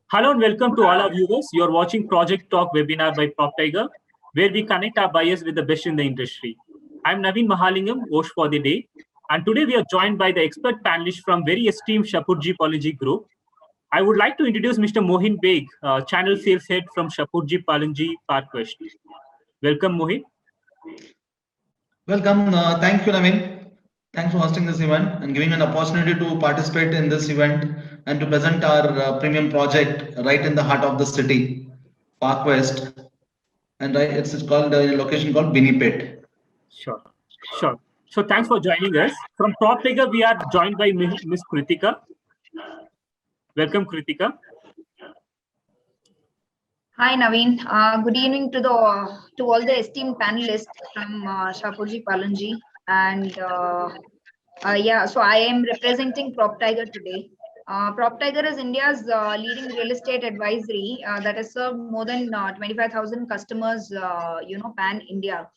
Hello and welcome to all our viewers. You're watching Project Talk webinar by PropTiger, where we connect our buyers with the best in the industry. I'm Naveen Mahalingam, host for the day. And today we are joined by the expert panelists from very esteemed Shapurji Palanji Group. I would like to introduce Mr. Mohin Beg, Channel Sales Head from Shapurji Palanji ParkWest. Welcome, Mohin. Welcome. Thank you, Naveen. Thanks for hosting this event and giving an opportunity to participate in this event and to present our premium project right in the heart of the city, Park West. And it's called a location called Binipet. Sure. So thanks for joining us. From PropTiger, we are joined by Ms. Kritika. Welcome, Kritika. Hi Naveen. Good evening to all the esteemed panelists from Shapurji Palanji, and so I am representing PropTiger today. PropTiger is India's leading real estate advisory that has served more than 25,000 customers, pan India.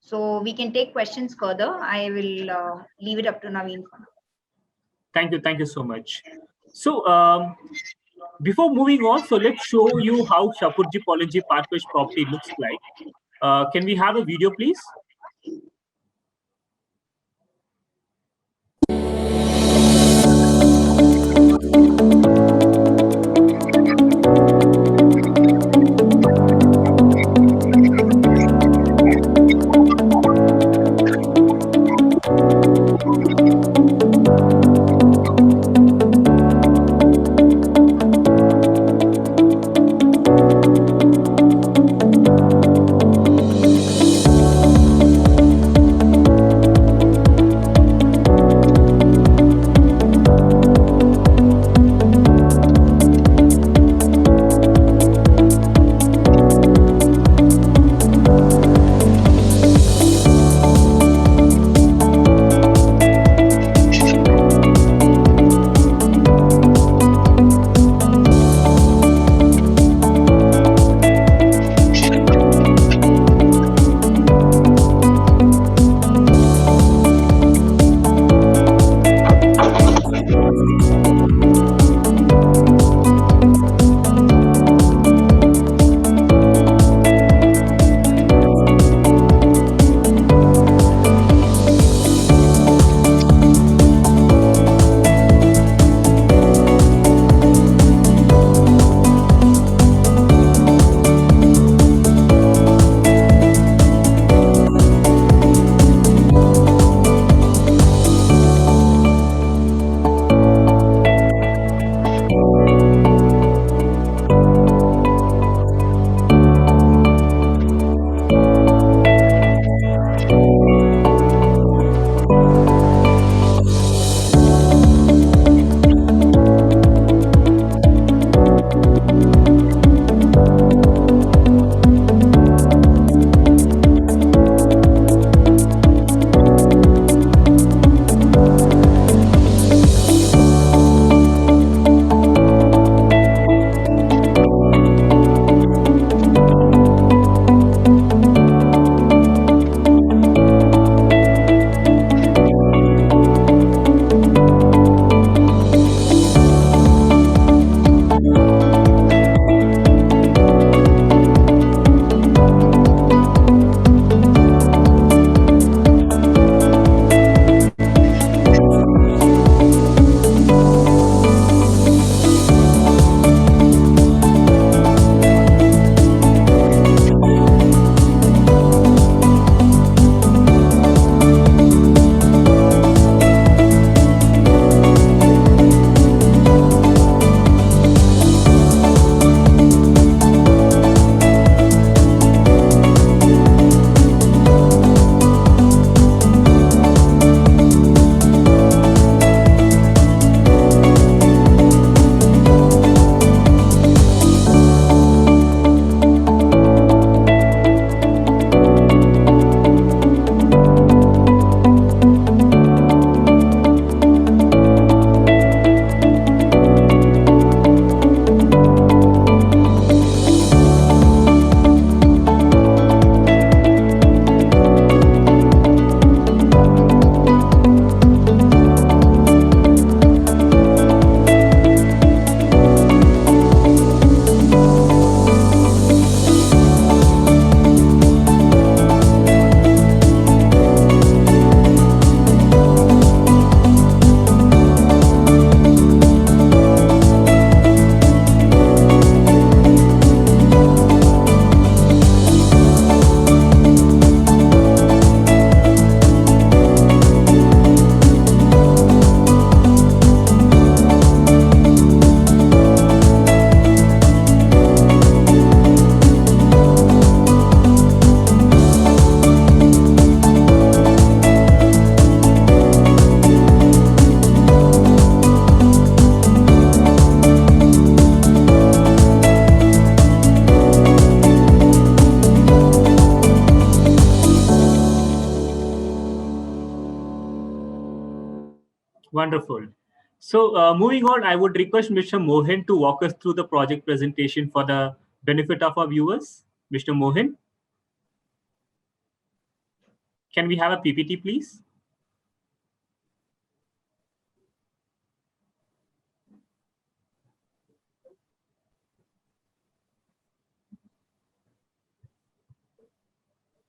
So we can take questions further. I will leave it up to Naveen for now. Thank you so much. So before moving on, so let's show you how Shapurji Palanji ParkWest property looks like. Can we have a video, please? Wonderful. So moving on, I would request Mr. Mohan to walk us through the project presentation for the benefit of our viewers. Mr. Mohan, can we have a PPT, please?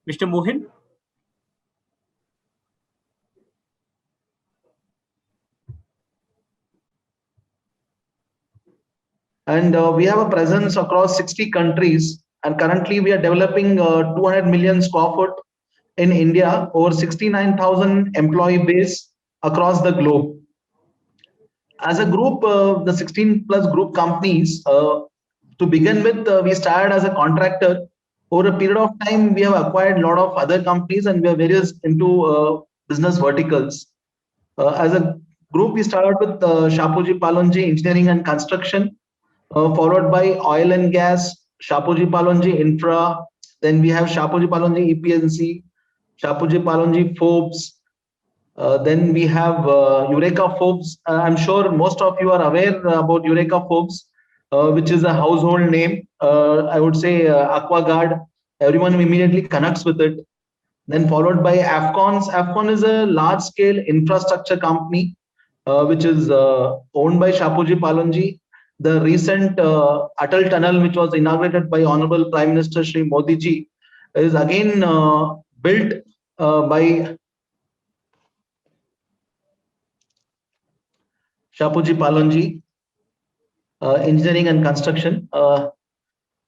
Mr. Mohan? And we have a presence across 60 countries. And currently, we are developing 200 million square foot in India, over 69,000 employee base across the globe. As a group, the 16 plus group companies, to begin with, we started as a contractor. Over a period of time, we have acquired a lot of other companies and we are various into business verticals. As a group, we started with Shapoorji Pallonji Engineering and Construction, followed by Oil and Gas, Shapoorji Pallonji Infra. Then we have Shapoorji Pallonji EPNC, Shapoorji Pallonji Forbes. Then we have Eureka Forbes. I'm sure most of you are aware about Eureka Forbes, which is a household name. I would say AquaGuard. Everyone immediately connects with it. Then followed by Afcons. Afcon is a large-scale infrastructure company, which is owned by Shapoorji Pallonji. The recent Atal Tunnel, which was inaugurated by Honorable Prime Minister Shri Modi ji, is again built by Shapoorji Pallonji Engineering and Construction.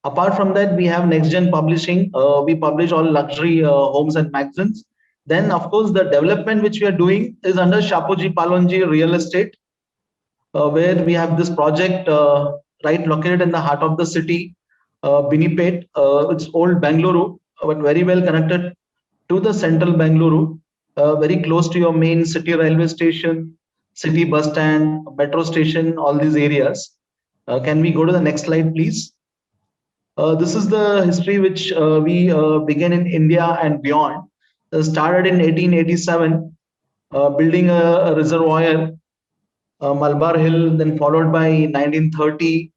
Apart from that, we have Next Gen Publishing. We publish all luxury homes and magazines. Then, of course, the development which we are doing is under Shapoorji Pallonji Real Estate, where we have this project right located in the heart of the city, Binipet. It's old Bangalore, but very well connected to the central Bangalore, very close to your main city railway station, city bus stand, metro station, all these areas. Can we go to the next slide, please? This is the history which we began in India and beyond. Started in 1887, building a reservoir, Malabar Hill, then followed by 1930.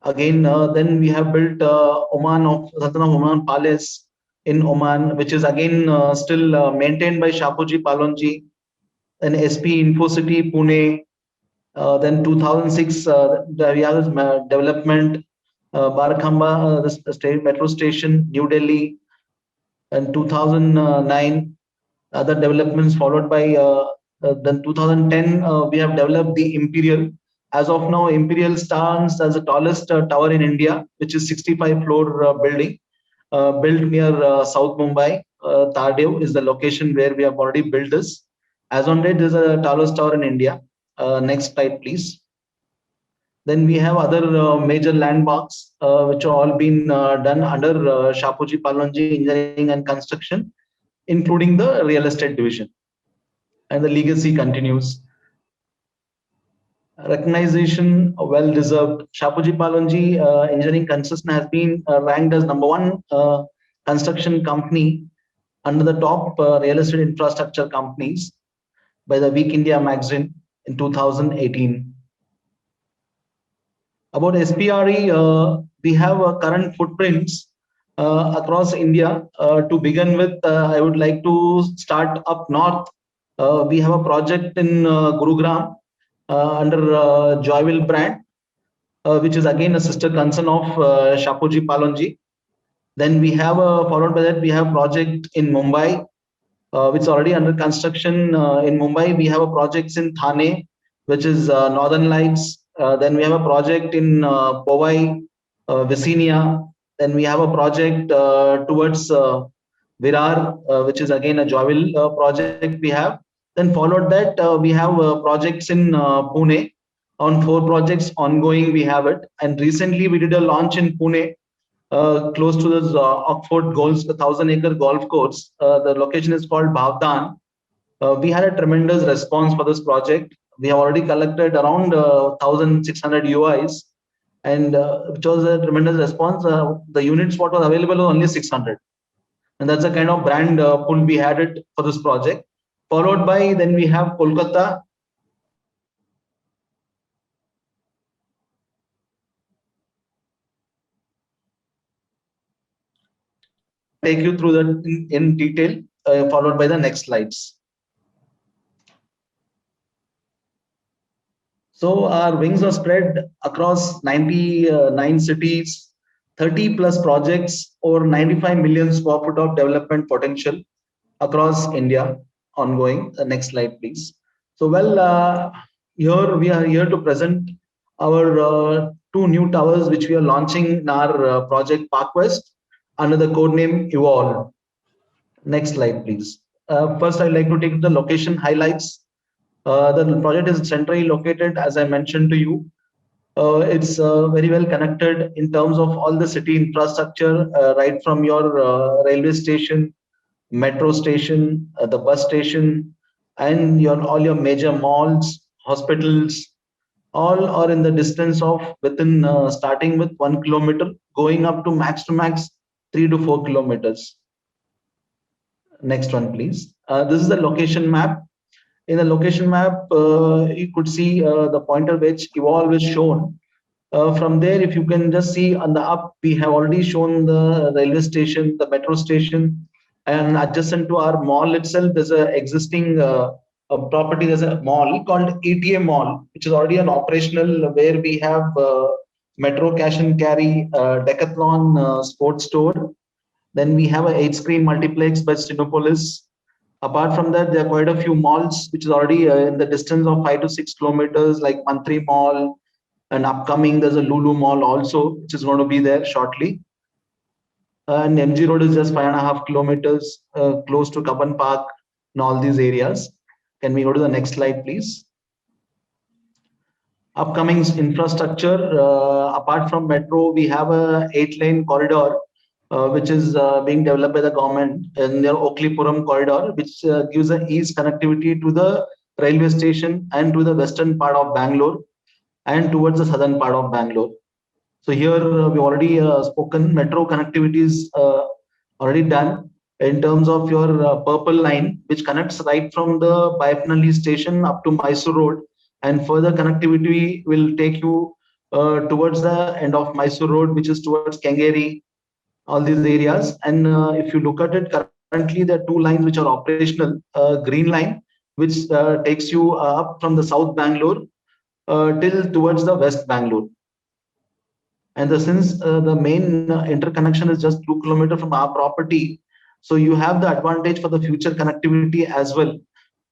Again, then we have built Oman of Sultan of Oman Palace in Oman, which is again still maintained by Shapoorji Pallonji. Then SP Infocity Pune. Then 2006, we have this development, Barakhamba, the state metro station, New Delhi. And 2009, other developments followed by then 2010, we have developed the Imperial. As of now, Imperial stands as the tallest tower in India, which is 65-floor building, built near South Mumbai. Tardeo is the location where we have already built this. As on date, this is the tallest tower in India. Next slide, please. Then we have other major landmarks, which are all been done under Shapoorji Pallonji Engineering and Construction, including the real estate division. And the legacy continues. Recognition well deserved. Shapoorji Pallonji Engineering Construction has been ranked as #1 construction company under the top real estate infrastructure companies by the Week India magazine in 2018. About SPRE, we have current footprints across India. To begin with, I would like to start up north. We have a project in Gurugram under Joyville brand, which is again a sister concern of Shapoorji Pallonji. Then we have followed by that, we have project in Mumbai, which is already under construction. In Mumbai, we have a project in Thane, which is Northern Lights. Then we have a project in Powai, Visinia. Then we have a project towards Virar, which is again a Joyville project we have. Then followed that, we have projects in Pune. On 4 projects ongoing, we have it. And recently, we did a launch in Pune, close to the Oxford Goals, the 1,000-acre golf course. The location is called Bhavdan. We had a tremendous response for this project. We have already collected around 1,600 UIs, and which was a tremendous response. The units what was available was only 600, and that's the kind of brand pull we had it for this project. Followed by then we have Kolkata, take you through that in detail, followed by the next slides. So our wings are spread across 99 cities, 30 plus projects, over 95 million square foot of development potential across India ongoing. The next slide, please. So, here we are here to present our two new towers which we are launching in our project Park West under the code name Evolve. Next slide, please. First, I'd like to take the location highlights. The project is centrally located, as I mentioned to you. It's very well connected in terms of all the city infrastructure, right from your railway station, metro station, the bus station, and all your major malls, hospitals, all are in the distance of within starting with 1 kilometer, going up to max 3 to 4 kilometers. Next one, please. This is the location map. In the location map, you could see the pointer which Evolve is shown. From there, if you can just see on the up, we have already shown the railway station, the metro station, and adjacent to our mall itself, there's an existing property. There's a mall called ETA Mall, which is already an operational, where we have Metro Cash and Carry, Decathlon sports store. Then we have a 8-screen multiplex by Stenopolis. Apart from that, there are quite a few malls which is already in the distance of 5 to 6 kilometers, like Mantri Mall, and upcoming there's a Lulu Mall also, which is going to be there shortly. And MG Road is just 5.5 kilometers close to Cubbon Park and all these areas. Can we go to the next slide, please? Upcoming infrastructure, apart from metro, we have a 8-lane corridor which is being developed by the government in their Oakleypuram corridor, which gives an ease connectivity to the railway station and to the western part of Bangalore and towards the southern part of Bangalore. So here we already spoken, metro connectivity is already done in terms of your purple line, which connects right from the Baipnalli station up to Mysore Road, and further connectivity will take you towards the end of Mysore Road, which is towards Kengeri, all these areas. And if you look at it, currently there are two lines which are operational. Green line, which takes you up from the South Bangalore till towards the West Bangalore. And since the main interconnection is just 2 kilometers from our property, so you have the advantage for the future connectivity as well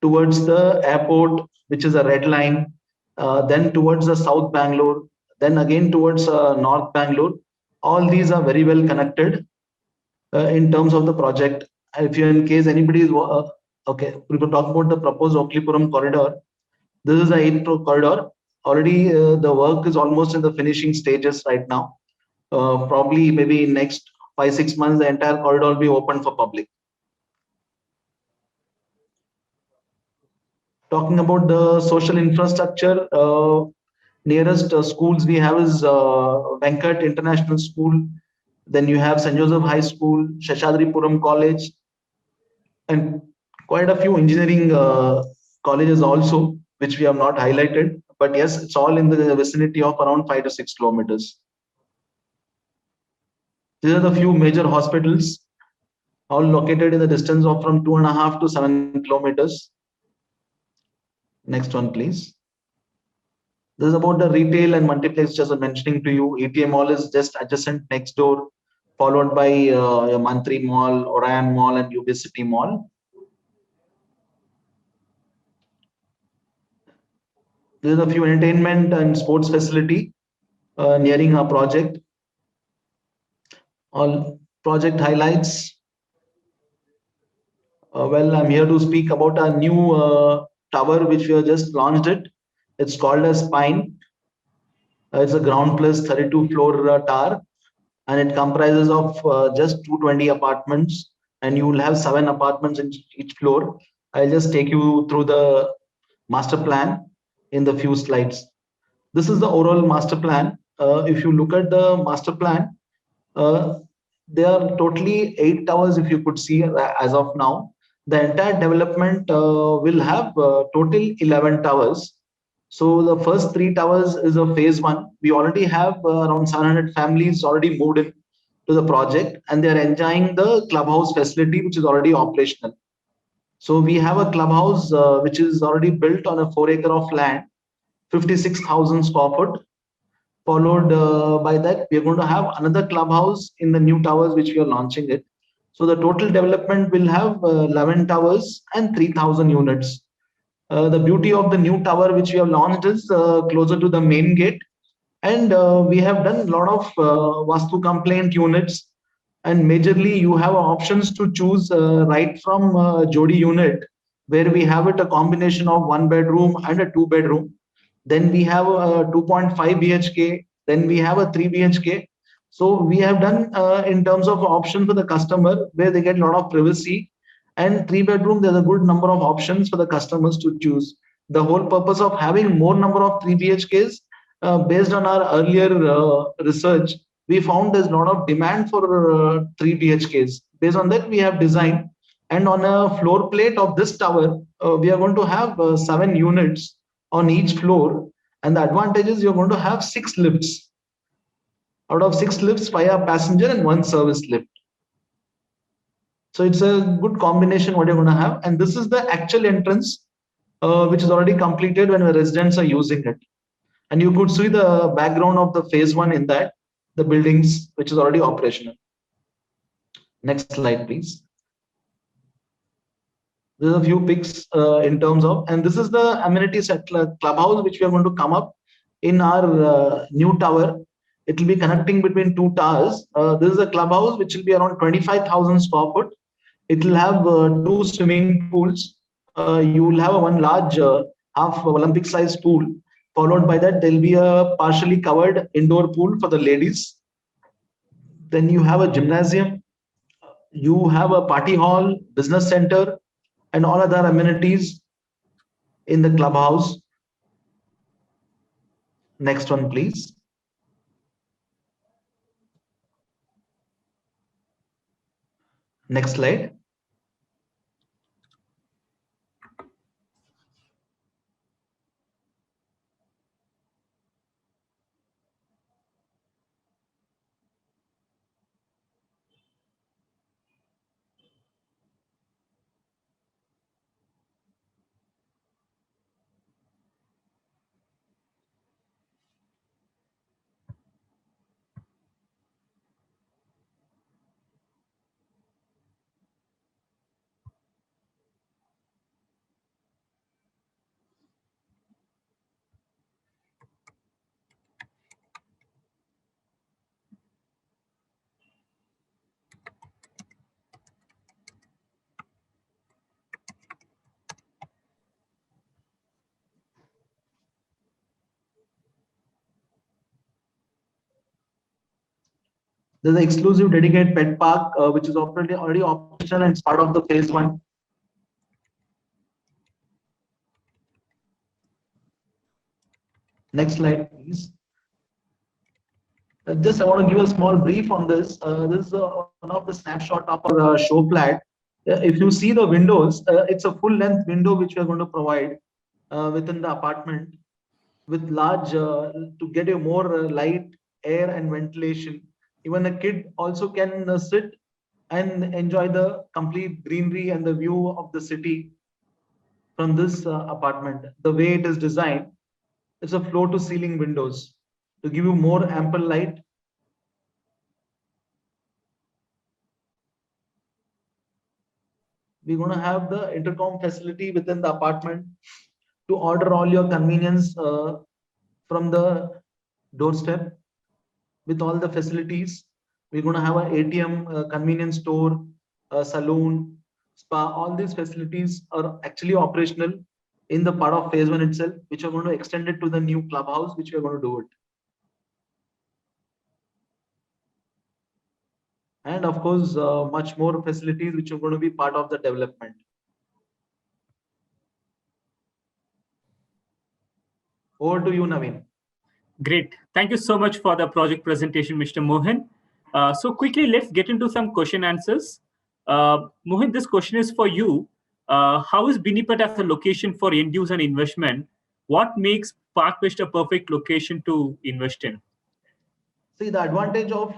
towards the airport, which is a red line, then towards the South Bangalore, then again towards North Bangalore. All these are very well connected in terms of the project. If you, in case anybody is okay, we will talk about the proposed Oakleypuram corridor. This is the 8th corridor. Already the work is almost in the finishing stages right now. Probably maybe in next 5-6 months, the entire corridor will be open for public. Talking about the social infrastructure, nearest schools we have is Venkat International School. Then you have St. Joseph High School, Seshadripuram College, and quite a few engineering colleges also, which we have not highlighted. But yes, it's all in the vicinity of around 5 to 6 kilometers. These are the few major hospitals, all located in the distance of from 2.5 to 7 kilometers. Next one, please. This is about the retail and multiplex, just mentioning to you. ETA Mall is just adjacent next door, followed by Mantri Mall, Orion Mall, and UB City Mall. There is a few entertainment and sports facility nearing our project. All project highlights. Well, I'm here to speak about a new tower which we have just launched it. It's called as Pine. It's a ground plus 32 floor tower, and it comprises of just 220 apartments, and you will have 7 apartments in each floor. I'll just take you through the master plan in the few slides. This is the overall master plan. If you look at the master plan, there are totally 8 towers, if you could see as of now. The entire development will have total 11 towers. So the first 3 towers is a phase 1. We already have around 700 families already moved in. to the project, and they are enjoying the clubhouse facility, which is already operational. So we have a clubhouse which is already built on a 4 acre of land, 56,000 square foot. Followed by that, we are going to have another clubhouse in the new towers, which we are launching it. So the total development will have 11 towers and 3,000 units. The beauty of the new tower which we have launched is closer to the main gate, and we have done a lot of Vastu complaint units, and majorly you have options to choose right from Jodi unit, where we have it a combination of 1 bedroom and a 2 bedroom. Then we have a 2.5 BHK, then we have a 3 BHK. So we have done in terms of option for the customer where they get a lot of privacy, and 3 bedroom, there's a good number of options for the customers to choose. The whole purpose of having more number of 3 BHKs, based on our earlier research, we found there's a lot of demand for 3 BHKs. Based on that, we have designed, and on a floor plate of this tower, we are going to have 7 units on each floor, and the advantage is you're going to have 6 lifts. Out of 6 lifts, 5 are passenger and 1 service lift. So it's a good combination what you're going to have, and this is the actual entrance which is already completed when the residents are using it. And you could see the background of the phase 1 in that, the buildings which is already operational. Next slide, please. There's a few pics in terms of, and this is the amenity set clubhouse which we are going to come up in our new tower. It will be connecting between 2 towers. This is a clubhouse which will be around 25,000 square foot. It will have 2 swimming pools. You will have one large half Olympic size pool. Followed by that, there will be a partially covered indoor pool for the ladies. Then you have a gymnasium. You have a party hall, business center, and all other amenities in the clubhouse. Next one, please. Next slide. There's an exclusive dedicated pet park, which is already operational and it's part of the phase 1. Next slide, please. Just I want to give a small brief on this. This is one of the snapshot of our show plan. If you see the windows, it's a full length window which we are going to provide within the apartment with large to get a more light, air and ventilation. Even a kid also can sit and enjoy the complete greenery and the view of the city from this apartment. The way it is designed, it's a floor to ceiling windows to give you more ample light. We're going to have the intercom facility within the apartment to order all your convenience from the doorstep with all the facilities. We're going to have an ATM, convenience store, saloon, spa. All these facilities are actually operational in the part of phase 1 itself, which are going to extend it to the new clubhouse, which we're going to do it. And of course, much more facilities which are going to be part of the development. Over to you, Naveen. Great. Thank you so much for the project presentation, Mr. Mohan. So quickly, let's get into some question answers. Mohan, this question is for you. How is Binipat as a location for end use and investment? What makes Park West a perfect location to invest in? See, the advantage of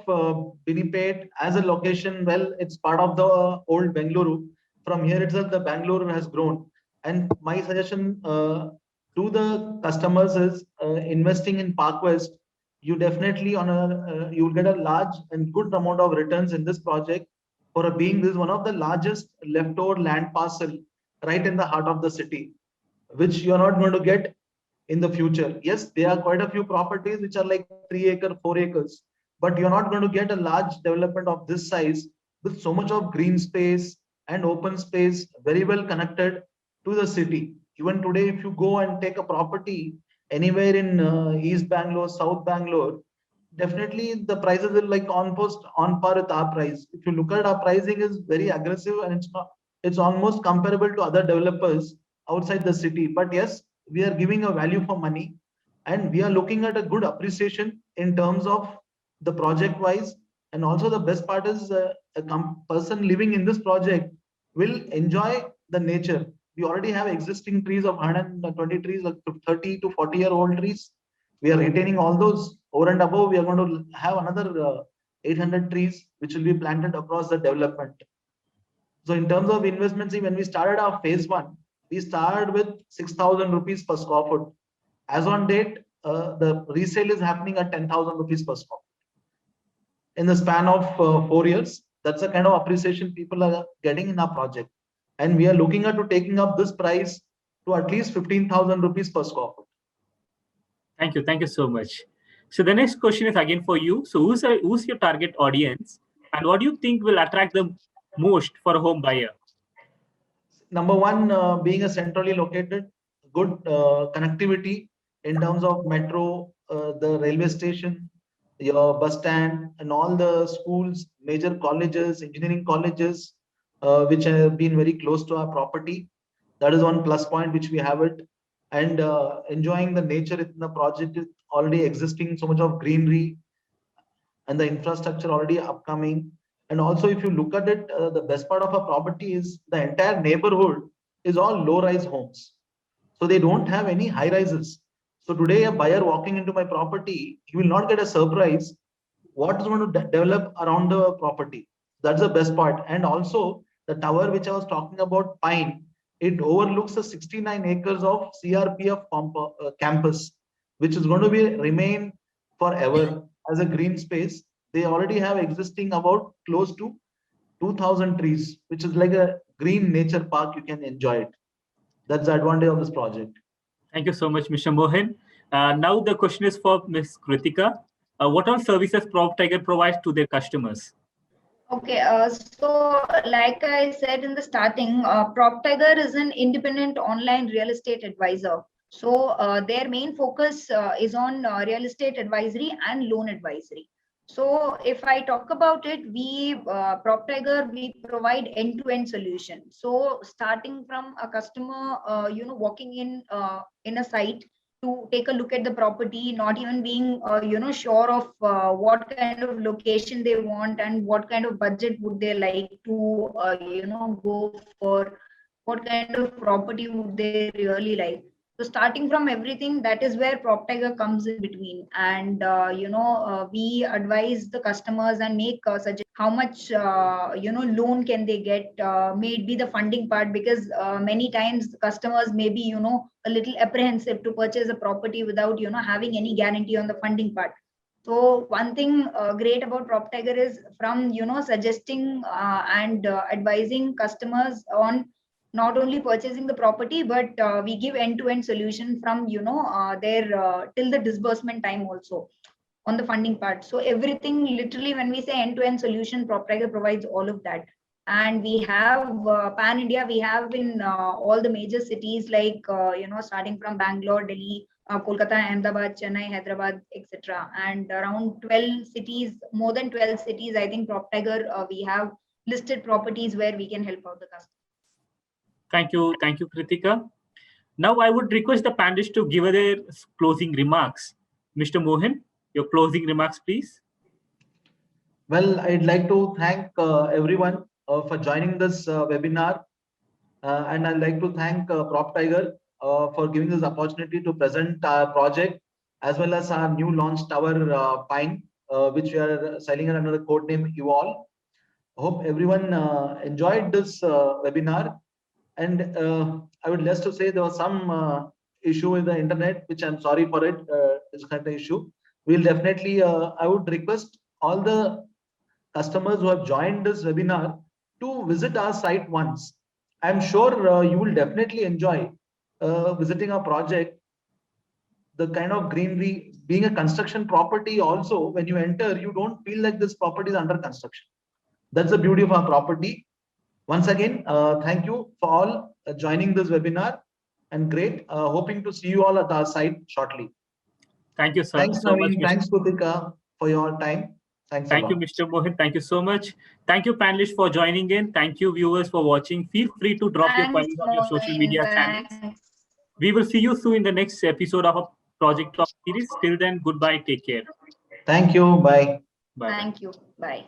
Binipet as a location, well, it's part of the old Bengaluru. From here itself, the Bangalore has grown. And my suggestion to the customers is investing in Park West. You definitely you will get a large and good amount of returns in this project for being this one of the largest leftover land parcel right in the heart of the city, which you're not going to get in the future. Yes, there are quite a few properties which are like 3 acre, 4 acres, but you're not going to get a large development of this size with so much of green space and open space, very well connected to the city. Even today, if you go and take a property anywhere in East Bangalore, South Bangalore, definitely the prices will like almost on par with our price. If you look at our pricing is very aggressive and it's almost comparable to other developers outside the city. But yes, we are giving a value for money and we are looking at a good appreciation in terms of the project wise. And also the best part is a person living in this project will enjoy the nature. We already have existing trees of 120 trees, like 30 to 40-year-old trees. We are retaining all those. Over and above, we are going to have another 800 trees which will be planted across the development. So in terms of investments, see, when we started our phase one, we started with 6,000 rupees per square foot. As on date, the resale is happening at 10,000 rupees per square foot. In the span of 4 years, that's the kind of appreciation people are getting in our project. And we are looking at to taking up this price to at least 15,000 rupees per square foot. Thank you. Thank you so much. So the next question is again for you. So who's your target audience and what do you think will attract them most for a home buyer? Number one, being a centrally located, good connectivity in terms of metro, the railway station, your bus stand, and all the schools, major colleges, engineering colleges, which have been very close to our property. That is one plus point which we have it. And enjoying the nature in the project is already existing, so much of greenery and the infrastructure already upcoming. And also, if you look at it, the best part of a property is the entire neighborhood is all low-rise homes. So they don't have any high rises. So today, a buyer walking into my property, he will not get a surprise what is going to develop around the property. That's the best part. And also, the tower which I was talking about, Pine, it overlooks the 69 acres of CRPF campus, which is going to be remain forever as a green space. They already have existing about close to 2,000 trees, which is like a green nature park. You can enjoy it. That's the advantage of this project. Thank you so much, Mr. Mohan. Now the question is for Ms. Kritika. What all services PropTiger provides to their customers? Okay, so like I said in the starting, PropTiger is an independent online real estate advisor. So their main focus is on real estate advisory and loan advisory. So if I talk about it, we PropTiger, we provide end-to-end solution. So starting from a customer, walking in a site to take a look at the property, not even being sure of what kind of location they want and what kind of budget would they like to go for, what kind of property would they really like. So starting from everything, that is where PropTiger comes in between. And we advise the customers and make suggest how much loan can they get, may it be the funding part, because many times customers may be a little apprehensive to purchase a property without having any guarantee on the funding part. So one thing great about PropTiger is from suggesting and advising customers on not only purchasing the property, but we give end-to-end solution from their till the disbursement time also on the funding part. So everything, literally, when we say end-to-end solution, PropTiger provides all of that. And we have pan India. We have in all the major cities like starting from Bangalore, Delhi, Kolkata, Ahmedabad, Chennai, Hyderabad, etc. And around 12 cities, more than 12 cities, I think PropTiger, we have listed properties where we can help out the customers. Thank you, Kritika. Now I would request the panelists to give their closing remarks. Mr. Mohan, your closing remarks, please. Well, I'd like to thank everyone for joining this webinar. And I'd like to thank PropTiger for giving us the opportunity to present our project as well as our new launch tower Pine which we are selling under the code name Evolve. Hope everyone enjoyed this webinar. And I would love to say there was some issue with the internet, which I'm sorry for it. It's kind of issue. We'll definitely, I would request all the customers who have joined this webinar to visit our site once. I'm sure you will definitely enjoy visiting our project. The kind of greenery, being a construction property also, when you enter, you don't feel like this property is under construction. That's the beauty of our property. Once again, thank you for all joining this webinar, and great. Hoping to see you all at our site shortly. Thank you, sir. Thanks, so Naveen. much. Thanks, Kutika, for your time. Thanks. Thank you, Mr. Mohit. Thank you so much. Thank you, panelists, for joining in. Thank you, viewers, for watching. Feel free to drop your queries on your social media channels. We will see you soon in the next episode of our Project Talk series. Till then, goodbye. Take care. Thank you. Bye. Bye. Thank you. Bye.